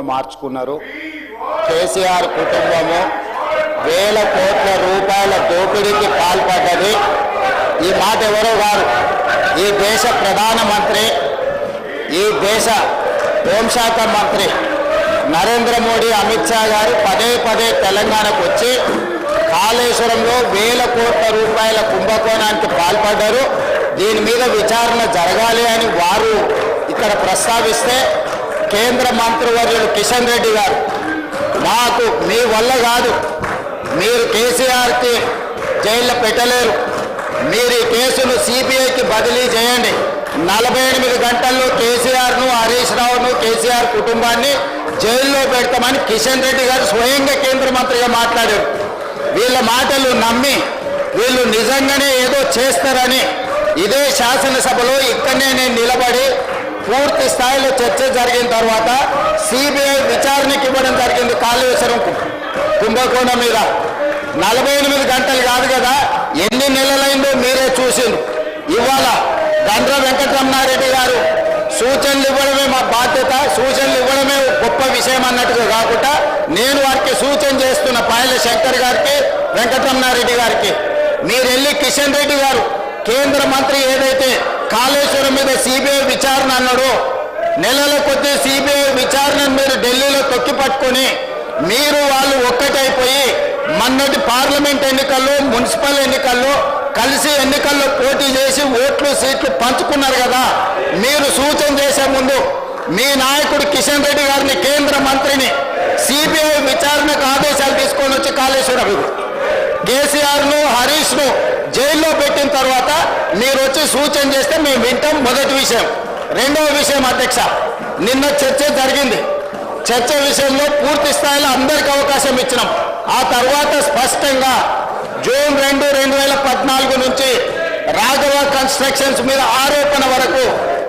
మార్చుకున్నారు. కేసీఆర్ కుటుంబము వేల కోట్ల రూపాయల దోపిడీకి పాల్పడ్డది. ఈ మాట ఎవరో గారు, ఈ దేశ ప్రధానమంత్రి, ఈ దేశ హోంశాఖ మంత్రి నరేంద్ర మోడీ, అమిత్ షా గారు పదే పదే తెలంగాణకు వచ్చి కాళేశ్వరంలో వేల కోట్ల రూపాయల కుంభకోణానికి పాల్పడ్డారు. దీని మీద విచారణ జరగాలి అని వారు ఇక్కడ ప్రస్తావిస్తే కేంద్ర మంత్రివర్యులు కిషన్ రెడ్డి గారు, మాకు మీ వల్ల కాదు, మీరు కేసీఆర్కి జైల్లో పెట్టలేరు, మీరు ఈ కేసును సిబిఐకి బదిలీ చేయండి, 48 గంటల్లో కేసీఆర్ను, హరీష్ రావును, కేసీఆర్ కుటుంబాన్ని జైల్లో పెడతామని కిషన్ రెడ్డి గారు స్వయంగా కేంద్ర మంత్రిగా మాట్లాడారు. వీళ్ళ మాటలు నమ్మి వీళ్ళు నిజంగానే ఏదో చేస్తారని ఇదే శాసనసభలో ఇక్కడనే నేను నిలబడి పూర్తి స్థాయిలో చర్చ జరిగిన తర్వాత సిబిఐ విచారణకి ఇవ్వడం జరిగింది. కాళేశ్వరం కుంభకోణం మీద 48 గంటలు కాదు కదా, ఎన్ని నెలలైందో మీరే చూసిండ్రు. ఇవాళ గండ్ర వెంకటరమణారెడ్డి గారు సూచనలు ఇవ్వడమే మా బాధ్యత, సూచనలు ఇవ్వడమే గొప్ప విషయం అన్నట్టుగా కాకుండా నేను వారికి సూచన చేస్తున్న పాయల శంకర్ గారికి, వెంకటరమణారెడ్డి గారికి, మీరు వెళ్ళి కిషన్ రెడ్డి గారు కేంద్ర మంత్రి ఏదైతే కాళేశ్వరం మీద సిబిఐ విచారణ అన్నాడో, నెలల కొద్దీ సిబిఐ విచారణను మీరు ఢిల్లీలో తొక్కి పట్టుకొని మీరు వాళ్ళు ఒక్కటైపోయి మొన్నటి పార్లమెంట్ ఎన్నికల్లో, మున్సిపల్ ఎన్నికల్లో కలిసి ఎన్నికల్లో పోటీ చేసి ఓట్లు సీట్లు పంచుకున్నారు కదా. మీరు సూచన చేసే ముందు మీ నాయకుడు కిషన్ రెడ్డి గారిని, కేంద్ర మంత్రిని సిబిఐ విచారణకు ఆదేశాలు తీసుకొని వచ్చి కాళేశ్వరం కేసీఆర్ను, హరీష్ను జైల్లో పెట్టిన తర్వాత మీరు వచ్చి సూచన చేస్తే మేము వింటాం. మొదటి విషయం. రెండవ విషయం అధ్యక్ష, నిన్న చర్చ జరిగింది. చర్చ విషయంలో పూర్తి స్థాయిలో అందరికి అవకాశం ఇచ్చినాం. ఆ తర్వాత స్పష్టంగా జూన్ 2, 2014 నుంచి రాఘవ కన్స్ట్రక్షన్స్ మీద ఆరోపణ వరకు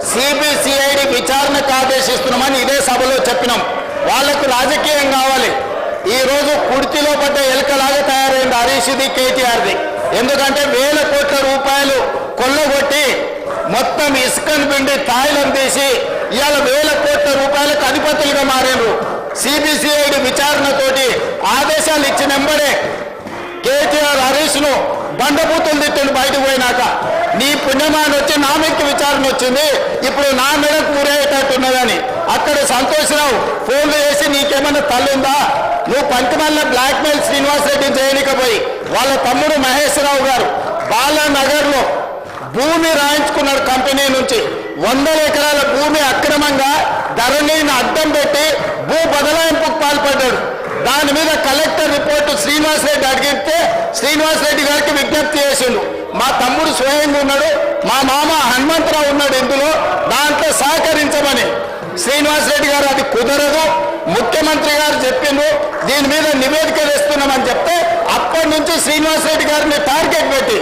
సిబిసిఐడి విచారణకు ఆదేశిస్తున్నామని ఇదే సభలో చెప్పినాం. వాళ్లకు రాజకీయం కావాలి. ఈ రోజు కుర్తిలో పడ్డ ఎలుకలాగా తయారైంది హరీష్ది, కేటీఆర్ది. ఎందుకంటే వేల కోట్ల రూపాయలు కొల్లగొట్టి మొత్తం ఇసుకను పిండి తాయిలం తీసి ఇవాళ వేల కోట్ల రూపాయలకు అధిపతులుగా మారారు. సిబిసిఐడి విచారణతోటి ఆదేశాలు ఇచ్చినెంబడే కేటీఆర్ హరీష్ను బండబూతులు తిట్టిండు. బయటకు పోయినాక నీ పుణ్యమాన్ని వచ్చి నా మీదకి విచారణ వచ్చింది, ఇప్పుడు నా మీదకు ఊరేటట్టున్నదని అక్కడ సంతోషరావు ఫోన్లు చేసి నీకేమన్నా తల్లుందా, నువ్వు పంచమల్ల బ్లాక్మెయిల్ శ్రీనివాసరెడ్డి చేయనికపోయి వాళ్ళ తమ్ముడు మహేష్ రావు గారు బాలానగర్లో భూమి రాయించుకున్నాడు. కంపెనీ నుంచి 100 ఎకరాల భూమి అక్రమంగా ధరణిని అడ్డం పెట్టి భూ బదలాయింపుకు పాల్పడ్డాడు. దాని మీద కలెక్టర్ రిపోర్టు శ్రీనివాసరెడ్డి అడిగితే శ్రీనివాసరెడ్డి గారికి విజ్ఞప్తి చేసిండు. మా తమ్ముడు స్వయంగా ఉన్నాడు, మా మామ హనుమంతరావు ఉన్నాడు ఇందులో, దాంట్లో సహకరించమని. శ్రీనివాసరెడ్డి గారు అది కుదరదు, ముఖ్యమంత్రి గారు చెప్పిండు, దీని మీద నివేదిక వేస్తున్నామని చెప్తే అప్పటి నుంచి శ్రీనివాసరెడ్డి గారిని టార్గెట్ పెట్టి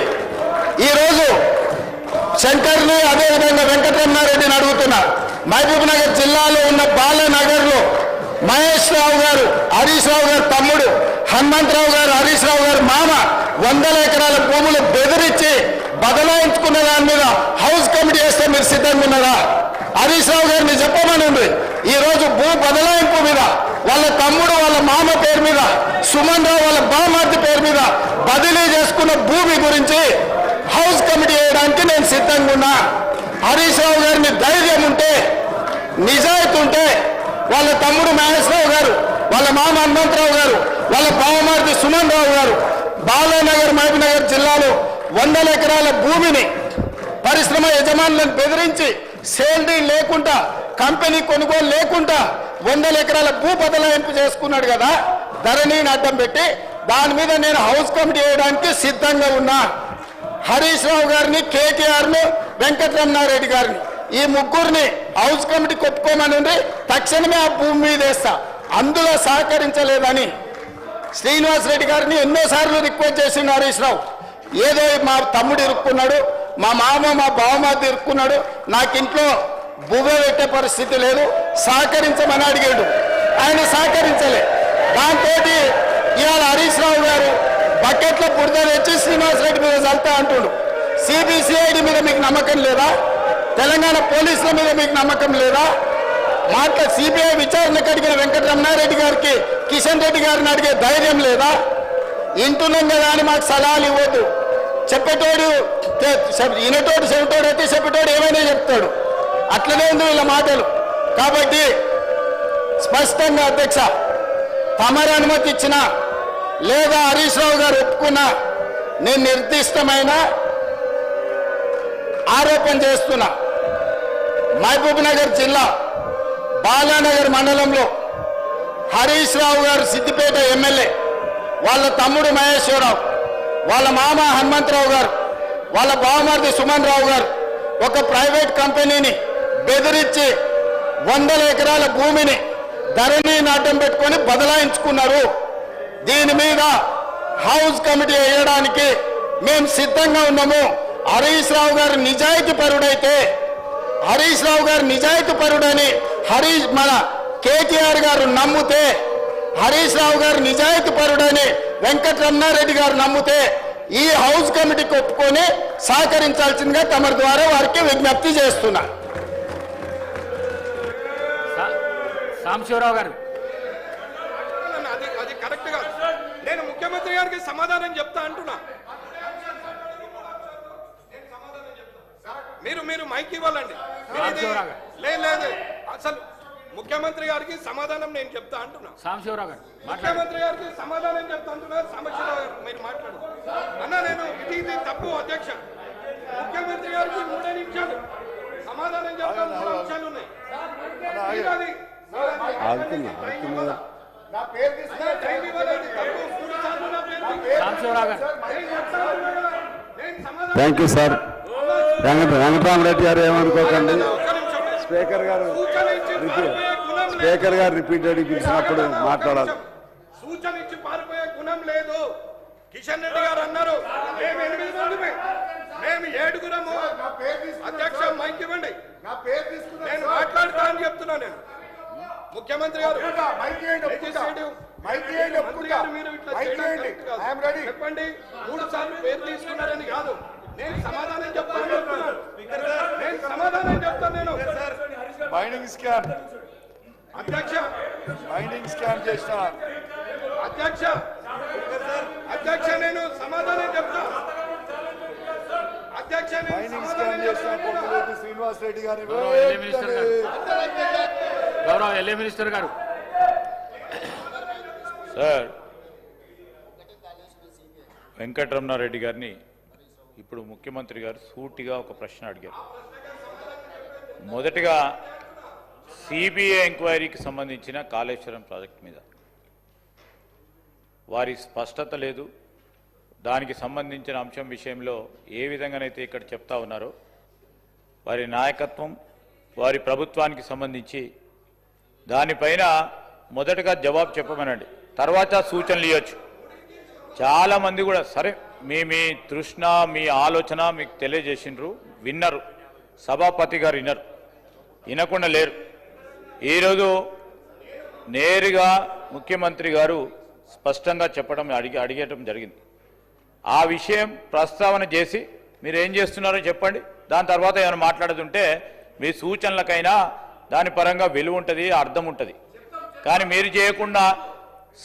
ఈరోజు శంకర్ని, అదేవిధంగా వెంకటరమణారెడ్డిని అడుగుతున్నా. మహబూబ్ నగర్ జిల్లాలో ఉన్న బాలానగర్లో మహేష్ రావు గారు, హరీష్ రావు గారు తమ్ముడు, హనుమంతరావు గారు, హరీష్ రావు గారు మామ 100 ఎకరాల భూములు బెదిరించి బదలాయించుకున్న దాని మీద హౌస్ కమిటీ వేస్తే మీరు సిద్ధంగా ఉన్నారా? హరీష్ రావు గారిని చెప్పమని ఉంది. ఈ రోజు భూ బదలాయింపు మీద వాళ్ళ తమ్ముడు, వాళ్ళ మామ పేరు మీద, సుమన్ రావు వాళ్ళ బామార్తి పేరు మీద బదిలీ చేసుకున్న భూమి గురించి హౌస్ కమిటీ వేయడానికి నేను సిద్ధంగా ఉన్నా. హరీష్ రావు గారిని ధైర్యం ఉంటే, నిజాయితీ ఉంటే వాళ్ళ తమ్ముడు మహేష్ రావు గారు, వాళ్ళ మామ హనుమంతరావు గారు, వాళ్ళ బావమార్తి సుమన్ రావు గారు బాలానగర్, మహబూబ్ నగర్ జిల్లాలో 100 ఎకరాల భూమిని పరిశ్రమ యజమానులను బెదిరించి సేల్ డీల్ లేకుండా, కంపెనీ కొనుగోలు లేకుండా 100 ఎకరాల భూ బదలాయింపు చేసుకున్నాడు కదా, ధరణిని అడ్డం పెట్టి. దాని మీద నేను హౌస్ కమిటీ వేయడానికి సిద్ధంగా ఉన్నా. హరీష్ రావు గారిని, కేటీఆర్ను, వెంకటరమణారెడ్డి గారిని, ఈ ముగ్గురిని హౌస్ కమిటీ ఒప్పుకోమని ఉంది. తక్షణమే ఆ భూమి మీద వేస్తా. అందులో సహకరించలేదని శ్రీనివాసరెడ్డి గారిని ఎన్నోసార్లు రిక్వెస్ట్ చేసిండు హరీష్ రావు. ఏదో మా తమ్ముడు ఇరుక్కున్నాడు, మా మామ, మా బావమార్ది ఇరుక్కున్నాడు, నాకు ఇంట్లో బువ్వ పెట్టే పరిస్థితి లేదు, సహకరించమని అడిగాడు. ఆయన సహకరించలే. దాంతో ఇవాళ హరీష్ రావు గారు బకెట్లో బురద తెచ్చి శ్రీనివాసరెడ్డి మీద చల్తా అంటుడు. సిబిసిఐడి మీద మీకు నమ్మకం లేదా? తెలంగాణ పోలీసుల మీద మీకు నమ్మకం లేదా? సిబిఐ విచారణకు అడిగిన వెంకటరమణారెడ్డి గారికి కిషన్ రెడ్డి గారిని అడిగే ధైర్యం లేదా? ఇంటున్నాం కదా అని మాకు సలహాలు ఇవ్వద్దు. చెప్పేటోడు వినటోడు చెవిటోడు అయితే చెప్పేటోడు ఏమైనా చెప్తాడు. అట్లనే ఉంది వీళ్ళ మాటలు. కాబట్టి స్పష్టంగా అధ్యక్ష, తమరు అనుమతి ఇచ్చినా లేదా హరీష్ రావు గారు ఒప్పుకున్నా నేను నిర్దిష్టమైన ఆరోపణ చేస్తున్నా. మహబూబ్ నగర్ జిల్లా బాలానగర్ మండలంలో హరీష్ రావు గారు సిద్దిపేట ఎమ్మెల్యే, వాళ్ళ తమ్ముడు మహేశ్వరరావు, వాళ్ళ మామ హనుమంతరావు గారు, వాళ్ళ బావమరిది సుమన్ రావు గారు ఒక ప్రైవేట్ కంపెనీని బెదిరించి 100 ఎకరాల భూమిని ధరణి నాటం పెట్టుకొని బదలాయించుకున్నారు. దీని మీద హౌస్ కమిటీ వేయడానికి మేము సిద్ధంగా ఉన్నాము. హరీష్ రావు గారు నిజాయితీ పరుడైతే, హరీష్ రావు గారు నిజాయితీ పరుడని మన కేటీఆర్ గారు నమ్మితే, హరీష్ రావు గారు నిజాయితీ పరుడని వెంకటరమణారెడ్డి గారు నమ్మితే ఈ హౌస్ కమిటీకి ఒప్పుకొని సహకరించాల్సిందిగా తమ ద్వారా వారికి విజ్ఞప్తి చేస్తున్నా. సాంబశివరావు గారు, అది కరెక్ట్ గా నేను ముఖ్యమంత్రి గారికి సమాధానం చెప్తా అంటున్నా. మీరు మైక్ ఇవ్వాలండి. లేదు అసలు ముఖ్యమంత్రి గారికి సమాధానం నేను చెప్తా అంటున్నా. సాంబశివరావు గారు, ముఖ్యమంత్రి గారికి సమాధానం చెప్తా అంటున్నా. సాంబశివరావు గారు మీరు మాట్లాడు అన్నా. నేను ఇది తప్పు అధ్యక్ష. ముఖ్యమంత్రి గారికి 3 నిమిషాలు సమాధానం చెప్తా 3 నిమిషాలు ఉన్నాయి. Thank you sir. వెంకటరామరెడ్డి గారు ఏమనుకోకండి. స్పీకర్ గారు రిపీటెడ్ పిలిచినప్పుడు మాట్లాడాలి. సూచన ఇచ్చి పారిపోయే గుణం లేదు. కిషన్ రెడ్డి గారు అన్నారు మేము 8 మందిమే, మేము 7గురము. అధ్యక్ష మైక్ ఇవ్వండి, నేను మాట్లాడతా అని చెప్తున్నా. నేను ముఖ్యమంత్రి గారు చెప్పండి 3 సార్లు పేరు తీసుకున్నారని కాదు, నేను సమాధానం చెప్తాను. నేను సమాధానం చెప్తాను. నేను మైనింగ్ స్కామ్ అధ్యక్ష చేసిన అధ్యక్ష నేను సమాధానం చెప్తా. అధ్యక్ష శ్రీనివాస్ రెడ్డి గారు, గౌరవ ఎల్ఏ మినిస్టర్ గారు. సార్, వెంకటరమణారెడ్డి గారిని ఇప్పుడు ముఖ్యమంత్రి గారు సూటిగా ఒక ప్రశ్న అడిగారు. మొదటిగా సిబిఐ ఎంక్వైరీకి సంబంధించిన కాళేశ్వరం ప్రాజెక్ట్ మీద వారి స్పష్టత లేదు. దానికి సంబంధించిన అంశం విషయంలో ఏ విధంగానైతే ఇక్కడ చెప్తా ఉన్నారో వారి నాయకత్వం, వారి ప్రభుత్వానికి సంబంధించి దానిపైన మొదటగా జవాబు చెప్పమనండి, తర్వాత సూచనలు ఇవ్వచ్చు. చాలామంది కూడా సరే మీ తృష్ణ, మీ ఆలోచన మీకు తెలియజేసినారు, విన్నారు. సభాపతి గారు వినకుండా లేరు. ఈరోజు నేరుగా ముఖ్యమంత్రి గారు స్పష్టంగా చెప్పడం అడిగేయటం జరిగింది. ఆ విషయం ప్రస్తావన చేసి మీరు ఏం చేస్తున్నారో చెప్పండి. దాని తర్వాత ఏమైనా మాట్లాడుతుంటే మీ సూచనలకైనా దాని పరంగా విలువ ఉంటుంది, అర్థం ఉంటుంది. కానీ మీరు చేయకుండా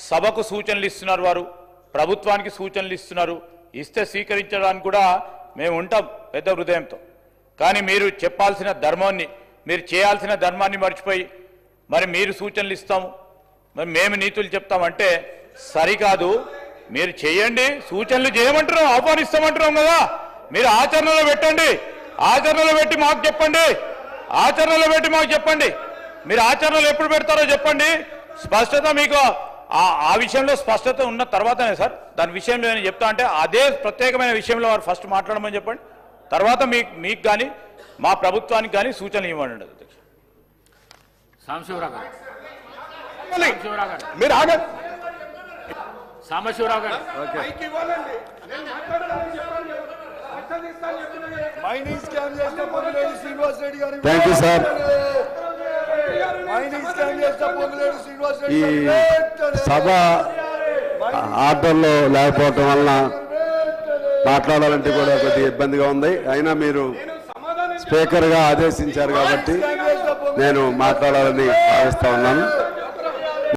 సభకు సూచనలు ఇస్తున్నారు, వారు ప్రభుత్వానికి సూచనలు ఇస్తున్నారు. ఇస్తే స్వీకరించడానికి కూడా మేము ఉంటాం పెద్ద హృదయంతో. కానీ మీరు చెప్పాల్సిన ధర్మాన్ని, మీరు చేయాల్సిన ధర్మాన్ని మర్చిపోయి మరి మీరు సూచనలు ఇస్తాము, మరి మేము నీతులు చెప్తామంటే సరికాదు. మీరు చేయండి, సూచనలు చేయమంటున్నాం, ఆహ్వానిస్తామంటున్నాం కదా. మీరు ఆచరణలో పెట్టండి, ఆచరణలో పెట్టి మాకు చెప్పండి, ఆచరణలో పెట్టి మాకు చెప్పండి. మీరు ఆచరణలో ఎప్పుడు పెడతారో చెప్పండి. స్పష్టత మీకు ఆ విషయంలో స్పష్టత ఉన్న తర్వాతనే సార్ దాని విషయంలో నేను చెప్తా అంటే అదే ప్రత్యేకమైన విషయంలో వారు ఫస్ట్ మాట్లాడమని చెప్పండి. తర్వాత మీకు కానీ మా ప్రభుత్వానికి కానీ సూచనలు ఇవ్వండి. అధ్యక్ష సాంబశివరావు గారు, మీరు ఆగండి. సాంబశివరావు గారు, మైనింగ్ స్కామ్ చేసిన పొంగులేటి శ్రీనివాస్ రెడ్డి గారు. Thank you sir. Mining scam చేసిన పొంగులేటి శ్రీనివాస్ రెడ్డి గారు సభ ఆర్డర్లో లేకపోవటం వలన మాట్లాడాలంటే కూడా కొద్దిగా ఇబ్బందిగా ఉంది. అయినా మీరు స్పీకర్ గా ఆదేశించారు కాబట్టి నేను మాట్లాడాలని భావిస్తా ఉన్నాను.